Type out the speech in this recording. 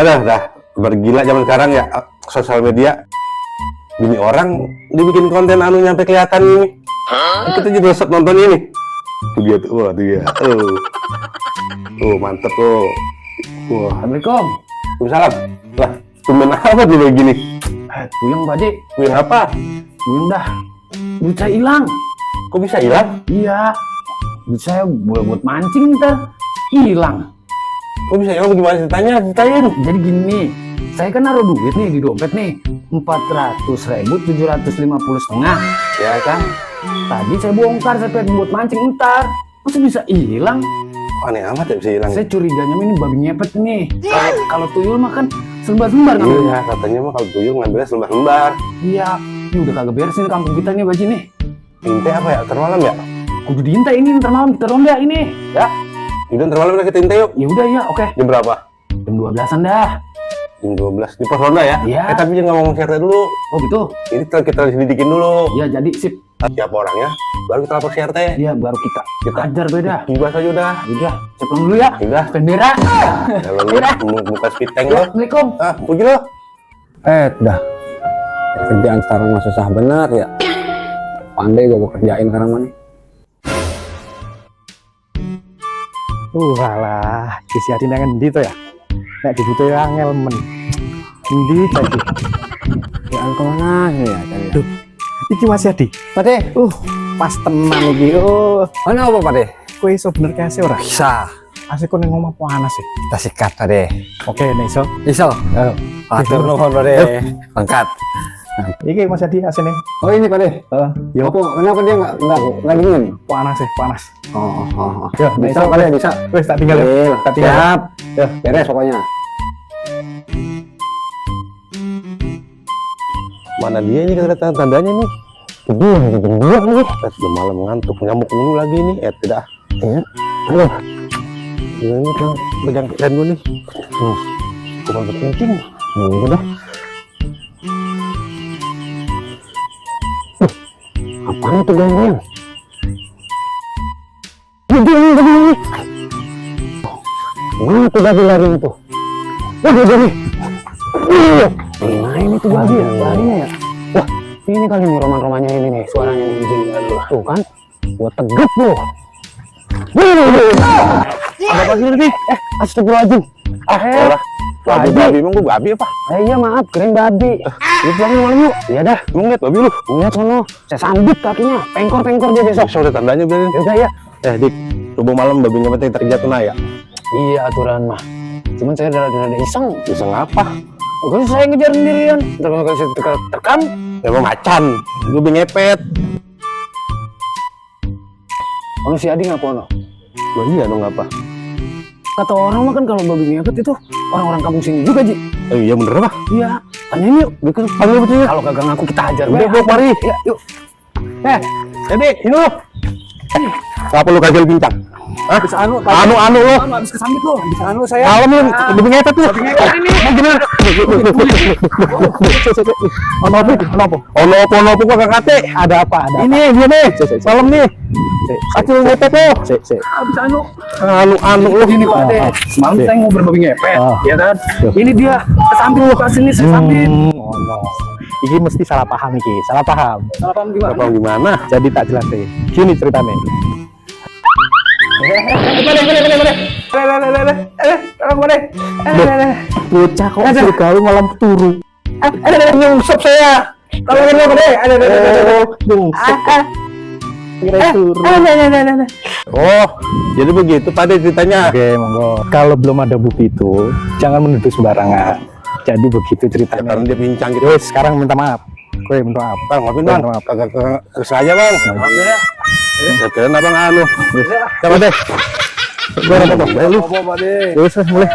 dah bergila zaman sekarang ya, sosial media. Demi orang dibikin konten anu nyampe kelihatan ini. Kita juga resep nonton ini. Tuh dia tuh, wah tuh dia. Mantep tuh. Wah, Assalamualaikum. Waalaikumsalam. Lah, tumben apa tuh begini? Puyeng Pak Haji. Puyeng apa? Puyeng dah. Duit saya hilang. Kok bisa hilang? Iya. Duit saya buat mancing ntar hilang. Kok bisa hilang? Bagaimana ceritanya? Ceritain. Jadi gini, saya kan naruh duit nih di dompet nih 400.750 setengah, ya kan? Tadi saya bongkar, saya pengen buat mancing ntar, masa bisa hilang? Kok aneh amat ya bisa hilang? Saya curiganya ini babi ngepet nih. Kalau tuyul mah kan selembar-lembar kan? Iya, katanya mah kalau tuyul ngambilnya selembar-lembar. Iya, ini udah kagak beres nih kampung kita nih Baji nih. Inte apa ya? Termalam ya? Kudu diintai ini ntar malam kita ronda ini, ya? Udah termalam udah kita inte yuk. Ya udah ya, oke. Jam berapa? Jam 12-an dah. Jam 12 di pos ronda ya? Iya. Tapi jangan ngomong CRT dulu. Oh gitu? Ini kita selidikin dulu. Iya jadi sip. Siapa orangnya? Baru kita lapor CRT. Iya baru kita ajar beda. Bebas aja udah. Udah, saya pulang dulu ya. Udah. Bendera. Kalau lu buka speed tank lo. Assalamualaikum. Pergi lo. Dah. Kerjaan sekarang mah susah benar ya. Pandai gue kerjain sekarang mana. Walah, kisi hati nangan di tuh ya. Nek dibutuhin angel men. Endi tadi? Ya kemana ya cari. Duh, iki Mas Yadi. Pade. Pas tenan iki. Mana apa Pade? Kowe iso bener kasih ora? Bisa. Asik kok ning omah panas sih. Kita sikat Pade. Oke, nek iso. Iso. Atur nuhun Pade. Angkat. Iki Mas Yadi asine. Oh ini Pade. Ya Apa kenapa dia nggak dingin? panas sih, panas. Oh. Ya, Bisa Pade, bisa. Wes tak tinggal ya. Tak tinggal. Siap. Ya, beres pokoknya. Mana dia ini kelihatan tandanya nih? Kedua nih. Sudah malam ngantuk, nyamuk mulu lagi nih. Tidak. Iya. Aduh. Ini kan pegang keren gue nih. Bukan berkencing. Udah. Apaan itu gangguan? Begini. Mana tuh babi lari itu? Waduh. Nah ini tuh babi ya, larinya ya. Wah, ini kali nih roman-romannya ini nih, suaranya nih begini. Tuh kan, gua tegep loh. Ada apa sih nih? Astagfirullahaladzim. Babi emang gue babi apa? Iya maaf, keren babi. Lu pulang malam yuk. Iya dah. Lu ngeliat babi lu? Lihat sono, saya sambut kakinya, pengkor dia besok. Soalnya tandanya biarin. Ya udah ya. Dik, subuh malam babi ngepet terjatuh ya? Iya aturan mah. Cuman saya rada iseng. Iseng apa? Kan saya ngejar sendirian. Terus saya terkam. Emang macan, babi ngepet. Ono si Adi ngapa ono? Wah iya dong apa? Kata orang mah kan kalau babi ngepet itu orang-orang kampung sini juga Ji. Iya bener apa? Iya. Tanyain yuk. Kalau kagak ngaku kita hajar. Udah gua mari. Ya, yuk. Dik, ini lu. Apa lu kagak bincang? Hah? Bisa anu, Anu lu. habis kesambit lo. Bisa anu saya. Malam lu, babi ngepet lu. Ini. Gimana? Ono apa? Ono apa gua kagak kate. Ada apa? Ini dia nih. Malam nih. Kacil ngepet lu. Habis anu. Anu lu. Ini Pak Ade. Semalam saya ngobrol babi ngepet, ya kan? Ini dia kesampit lu pas ini saya sambit. Iki mesti salah paham iki, salah paham. Salah paham gimana? Apa gimana? Jadi tak jelasin. Gini ceritanya. Bocah kok bergaul malam turu. Nyungsep saya. Kalau ini apa deh? Ada nyungsep. Kira turu. Oh, jadi begitu Pak Ade ceritanya. Oke, monggo. Kalau belum ada bukti itu, jangan menuduh sembarangan. Jadi begitu ceritanya. Karena dia bincang gitu. Wes, sekarang minta maaf. Gue minta maaf. Bang, maafin bang. Maaf. Kagak kesengaja bang. Maaf ya. Keren abang anu. Siapa deh? Gue apa bang? Lu. Apa, Pak De? Wes mulai.